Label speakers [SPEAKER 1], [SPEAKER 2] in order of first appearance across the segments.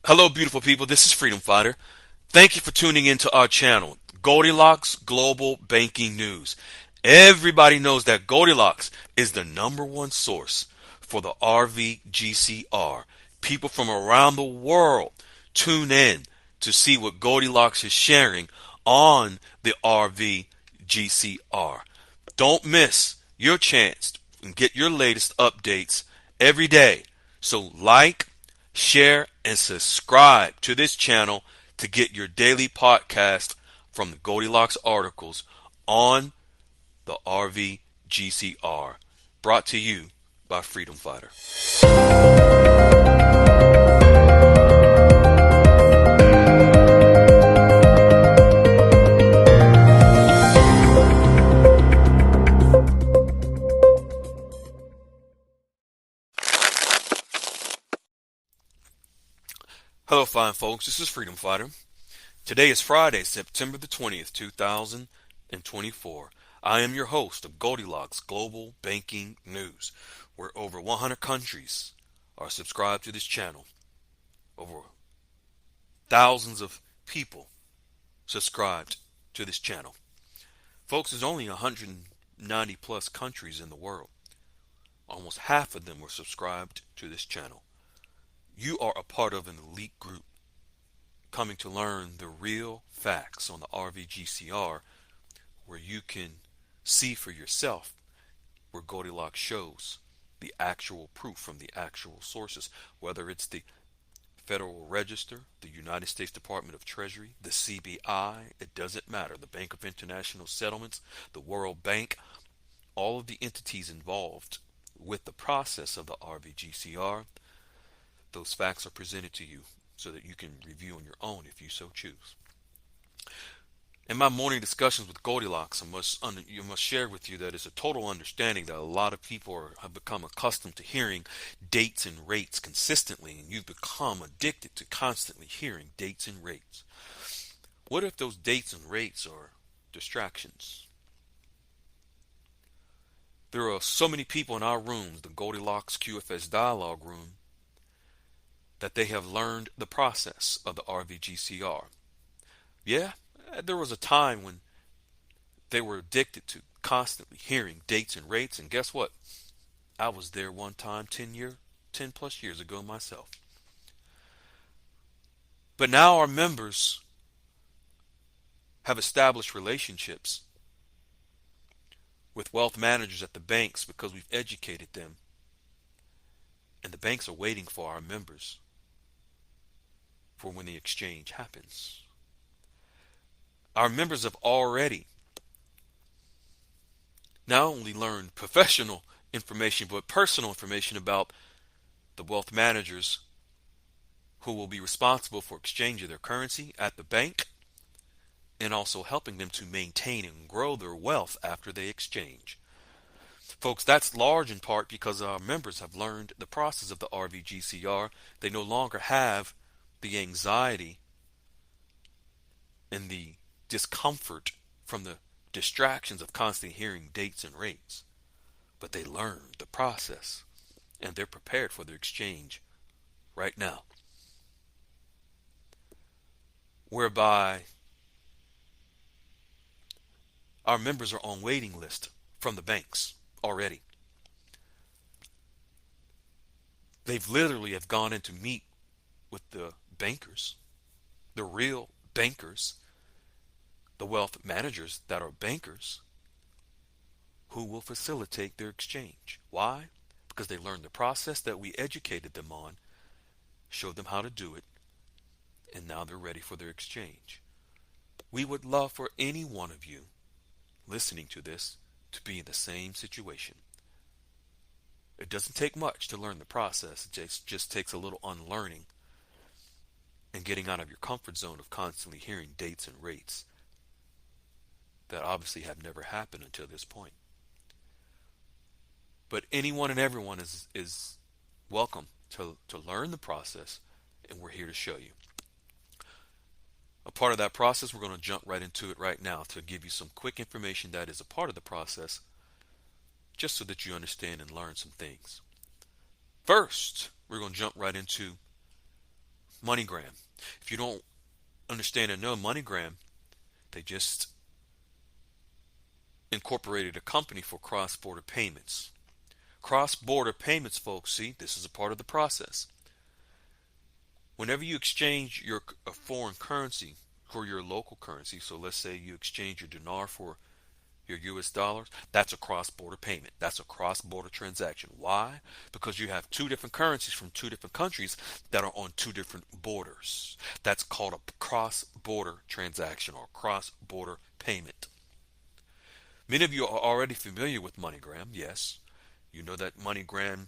[SPEAKER 1] Hello, beautiful people. This is Freedom Fighter. Thank you for tuning into our channel, Goldilocks Global Banking News. Everybody knows that Goldilocks is the number one source for the RVGCR. People from around the world tune in to see what Goldilocks is sharing on the RVGCR. Don't miss your chance and get your latest updates every day. So like, share, and subscribe to this channel to get your daily podcast from the Goldilocks articles on the RVGCR. Brought to you by Freedom Fighter. Hello, fine folks. This is Freedom Fighter. Today is Friday, September the 20th, 2024. I am your host of Goldilocks Global Banking News, where over 100 countries are subscribed to this channel. Over thousands of people subscribed to this channel. Folks, there's only 190 plus countries in the world. Almost half of them were subscribed to this channel. You are a part of an elite group coming to learn the real facts on the RVGCR, where you can see for yourself where Goldilocks shows the actual proof from the actual sources, whether it's the Federal Register, the United States Department of Treasury, the CBI, it doesn't matter. The Bank of International Settlements, the World Bank, all of the entities involved with the process of the RVGCR, those facts are presented to you so that you can review on your own if you so choose. In my morning discussions with Goldilocks, I must share with you that it's a total understanding that a lot of people have become accustomed to hearing dates and rates consistently, and you've become addicted to constantly hearing dates and rates. What if those dates and rates are distractions? There are so many people in our rooms, the Goldilocks QFS Dialogue Room, that they have learned the process of the RVGCR. Yeah, there was a time when they were addicted to constantly hearing dates and rates, and guess what? I was there one time 10 plus years ago myself. But now our members have established relationships with wealth managers at the banks because we've educated them. And the banks are waiting for our members for when the exchange happens. Our members have already not only learned professional information, but personal information about the wealth managers who will be responsible for exchanging their currency at the bank and also helping them to maintain and grow their wealth after they exchange. Folks, that's large in part because our members have learned the process of the RVGCR. They no longer have the anxiety and the discomfort from the distractions of constantly hearing dates and rates, but they learned the process and they're prepared for their exchange right now, whereby our members are on waiting list from the banks already. They've literally have gone in to meet with the bankers, the real bankers, the wealth managers that are bankers who will facilitate their exchange. Why? Because they learned the process that we educated them on, showed them how to do it, and now they're ready for their exchange. We would love for any one of you listening to this to be in the same situation. It doesn't take much to learn the process. It just takes a little unlearning and getting out of your comfort zone of constantly hearing dates and rates that obviously have never happened until this point. But anyone and everyone is welcome to learn the process, and we're here to show you. A part of that process, we're going to jump right into it right now to give you some quick information that is a part of the process, just so that you understand and learn some things. First, we're going to jump right into MoneyGram. If you don't understand and know MoneyGram, they just incorporated a company for cross-border payments. Cross-border payments, folks, see, this is a part of the process. Whenever you exchange your a foreign currency for your local currency, so let's say you exchange your dinar for your US dollars, that's a cross-border payment. That's a cross-border transaction. Why? Because you have two different currencies from two different countries that are on two different borders. That's called a cross-border transaction or cross-border payment. Many of you are already familiar with MoneyGram. Yes, you know that MoneyGram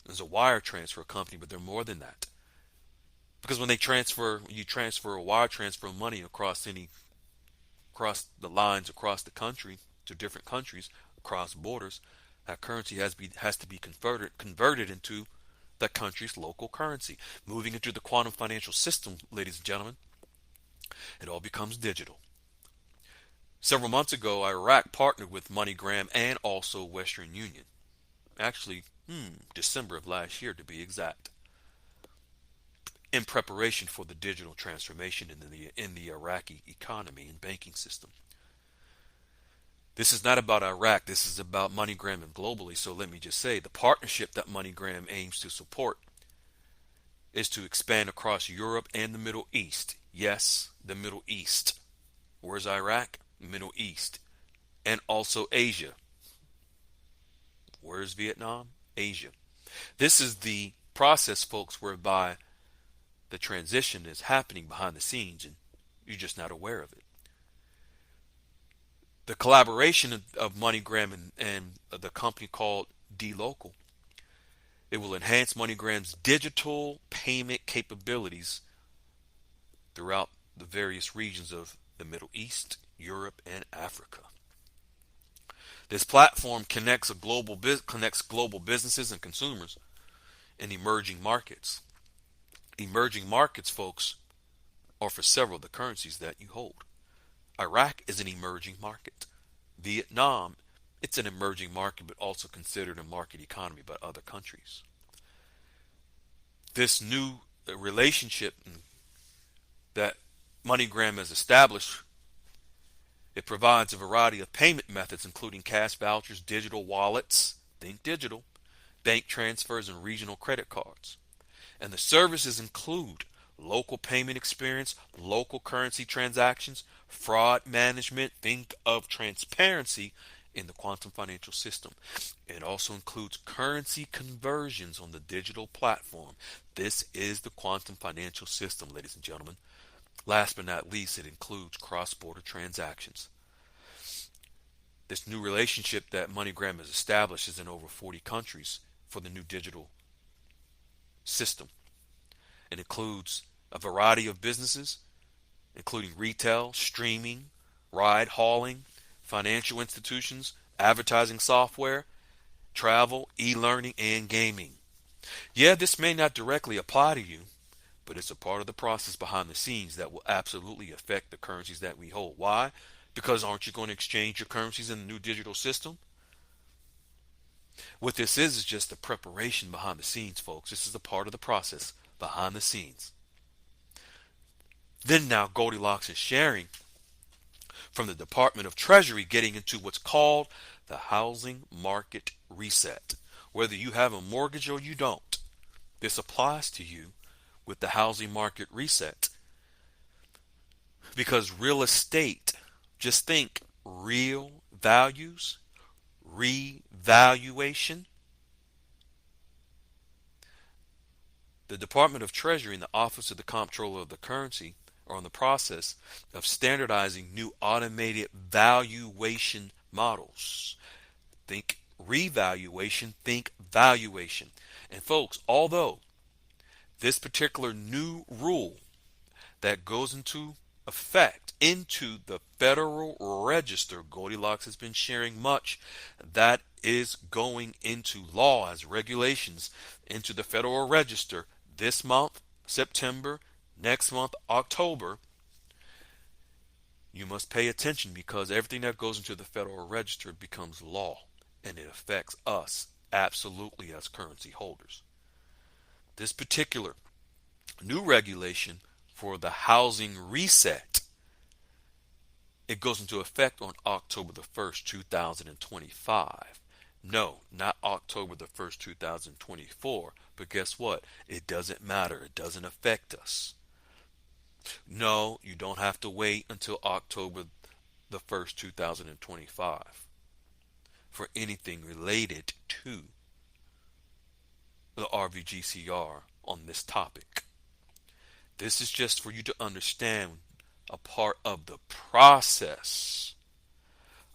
[SPEAKER 1] is a wire transfer company, but they're more than that. Because when you transfer a wire transfer money across the lines across the country to different countries across borders, that currency has to be converted into that country's local currency. Moving into the quantum financial system, ladies and gentlemen, it all becomes digital. Several months ago, Iraq partnered with MoneyGram and also Western Union. Actually, December of last year to be exact, in preparation for the digital transformation in the Iraqi economy and banking system. This is not about Iraq. This is about MoneyGram and globally. So let me just say, the partnership that MoneyGram aims to support is to expand across Europe and the Middle East. Yes, the Middle East. Where's Iraq? Middle East. And also Asia. Where's Vietnam? Asia. This is the process, folks, whereby the transition is happening behind the scenes and you're just not aware of it. The collaboration of MoneyGram and the company called dLocal, it will enhance MoneyGram's digital payment capabilities throughout the various regions of the Middle East, Europe, and Africa. This platform connects global businesses and consumers in emerging markets. Emerging markets, folks, are for several of the currencies that you hold. Iraq is an emerging market. Vietnam, it's an emerging market, but also considered a market economy by other countries. This new relationship that MoneyGram has established, it provides a variety of payment methods, including cash vouchers, digital wallets, think digital, bank transfers, and regional credit cards. And the services include local payment experience, local currency transactions, fraud management. Think of transparency in the quantum financial system. It also includes currency conversions on the digital platform. This is the quantum financial system, ladies and gentlemen. Last but not least, it includes cross-border transactions. This new relationship that MoneyGram has established is in over 40 countries for the new digital system. It includes a variety of businesses, including retail, streaming, ride hauling, financial institutions, advertising software, travel, e-learning, and gaming. Yeah, this may not directly apply to you, but it's a part of the process behind the scenes that will absolutely affect the currencies that we hold. Why? Because aren't you going to exchange your currencies in the new digital system? What this is just the preparation behind the scenes, folks. This is a part of the process behind the scenes. Then now Goldilocks is sharing from the Department of Treasury, getting into what's called the housing market reset. Whether you have a mortgage or you don't, this applies to you with the housing market reset. Because real estate, just think real values, revaluation. The Department of Treasury and the Office of the Comptroller of the Currency are in the process of standardizing new automated valuation models. Think revaluation, think valuation. And folks, although this particular new rule that goes into effect into the Federal Register, Goldilocks has been sharing much, that is going into law as regulations into the Federal Register this month, September, next month, October. You must pay attention because everything that goes into the Federal Register becomes law and it affects us absolutely as currency holders. This particular New regulation for the housing reset. It goes into effect on October the 1st, 2025. No, not October the 1st, 2024. But guess what? It doesn't matter. It doesn't affect us. No, you don't have to wait until October the 1st, 2025 for anything related to the RVGCR on this topic. This is just for you to understand a part of the process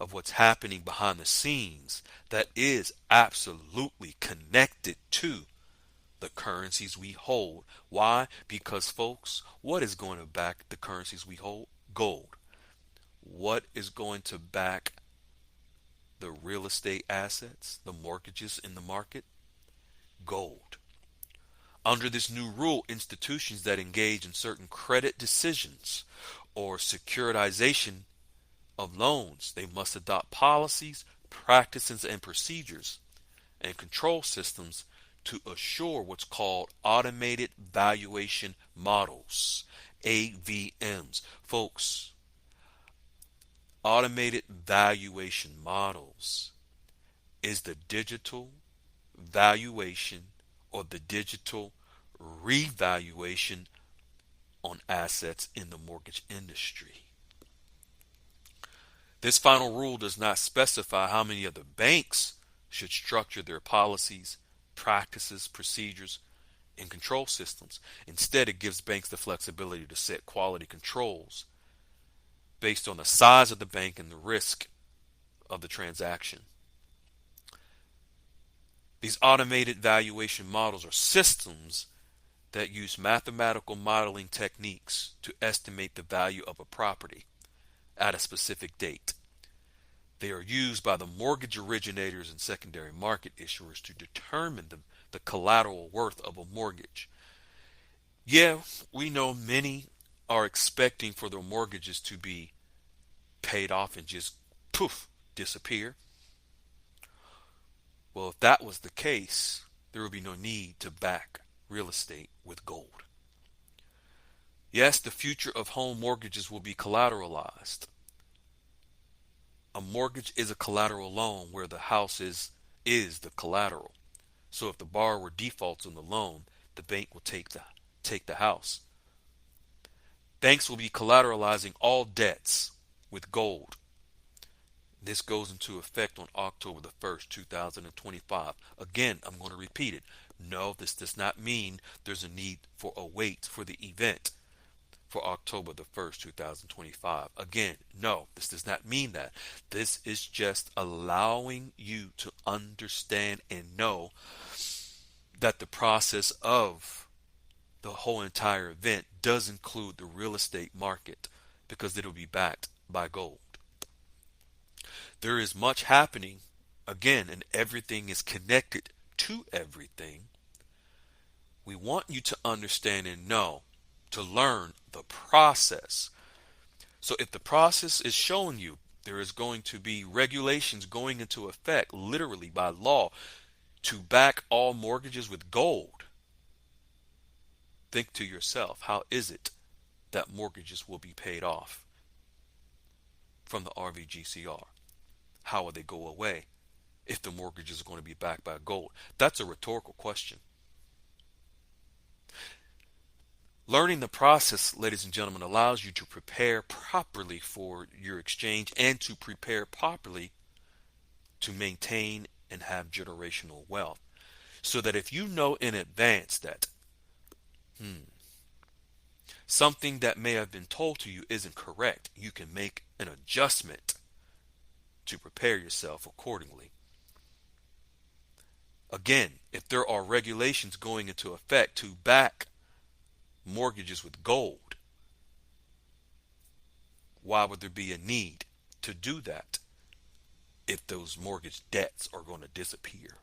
[SPEAKER 1] of what's happening behind the scenes that is absolutely connected to the currencies we hold. Why? Because, folks, what is going to back the currencies we hold? Gold. What is going to back the real estate assets, the mortgages in the market? Gold. Under this new rule, institutions that engage in certain credit decisions or securitization of loans, they must adopt policies, practices, and procedures and control systems to assure what's called automated valuation models, AVMs. Folks, automated valuation models is the digital valuation or the digital revaluation on assets in the mortgage industry. This final rule does not specify how many of the banks should structure their policies, practices, procedures, and control systems. Instead, it gives banks the flexibility to set quality controls based on the size of the bank and the risk of the transaction. These automated valuation models are systems that use mathematical modeling techniques to estimate the value of a property at a specific date. They are used by the mortgage originators and secondary market issuers to determine the collateral worth of a mortgage. Yeah, we know many are expecting for their mortgages to be paid off and just poof, disappear. Well, if that was the case, there would be no need to back real estate with gold. Yes, the future of home mortgages will be collateralized. A mortgage is a collateral loan where the house is the collateral. So if the borrower defaults on the loan, the bank will take the house. Banks will be collateralizing all debts with gold. This goes into effect on October the 1st, 2025. Again, I'm going to repeat it. No, this does not mean there's a need for a wait for the event for October the 1st, 2025. Again, no, this does not mean that. This is just allowing you to understand and know that the process of the whole entire event does include the real estate market because it'll be backed by gold. There is much happening, again, and everything is connected to everything. We want you to understand and know, to learn the process. So if the process is showing you there is going to be regulations going into effect, literally by law, to back all mortgages with gold, think to yourself, how is it that mortgages will be paid off from the RVGCR? How will they go away if the mortgages are going to be backed by gold? That's a rhetorical question. Learning the process, ladies and gentlemen, allows you to prepare properly for your exchange and to prepare properly to maintain and have generational wealth. So that if you know in advance that something that may have been told to you isn't correct, you can make an adjustment to prepare yourself accordingly. Again, if there are regulations going into effect to back mortgages with gold, why would there be a need to do that if those mortgage debts are going to disappear?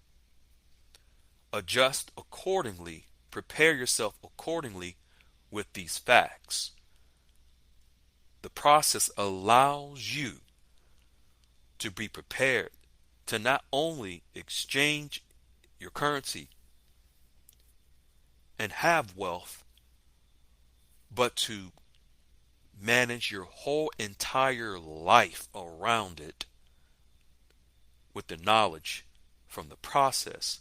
[SPEAKER 1] Adjust accordingly, prepare yourself accordingly with these facts. The process allows you to be prepared to not only exchange your currency and have wealth, but to manage your whole entire life around it with the knowledge from the process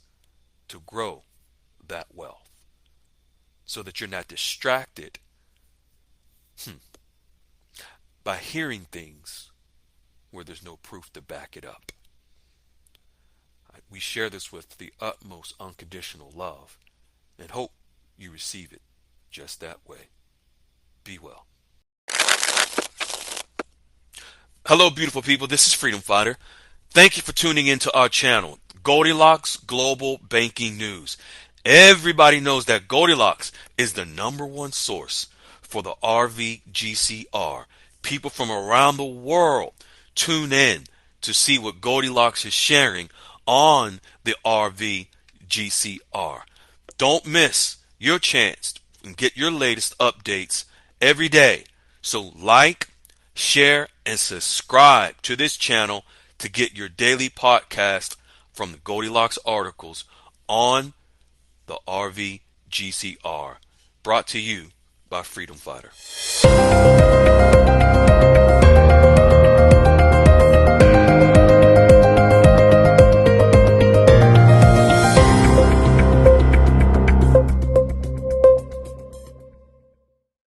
[SPEAKER 1] to grow that wealth so that you're not distracted by hearing things where there's no proof to back it up. We share this with the utmost unconditional love and hope you receive it just that way. Be well. Hello, beautiful people. This is Freedom Fighter. Thank you for tuning into our channel, Goldilocks Global Banking News. Everybody knows that Goldilocks is the #1 source for the RVGCR. People from around the world tune in to see what Goldilocks is sharing on the RVGCR. Don't miss your chance and get your latest updates every day. So like, share, and subscribe to this channel to get your daily podcast from the Goldilocks articles on the RVGCR. Brought to you by Freedom Fighter.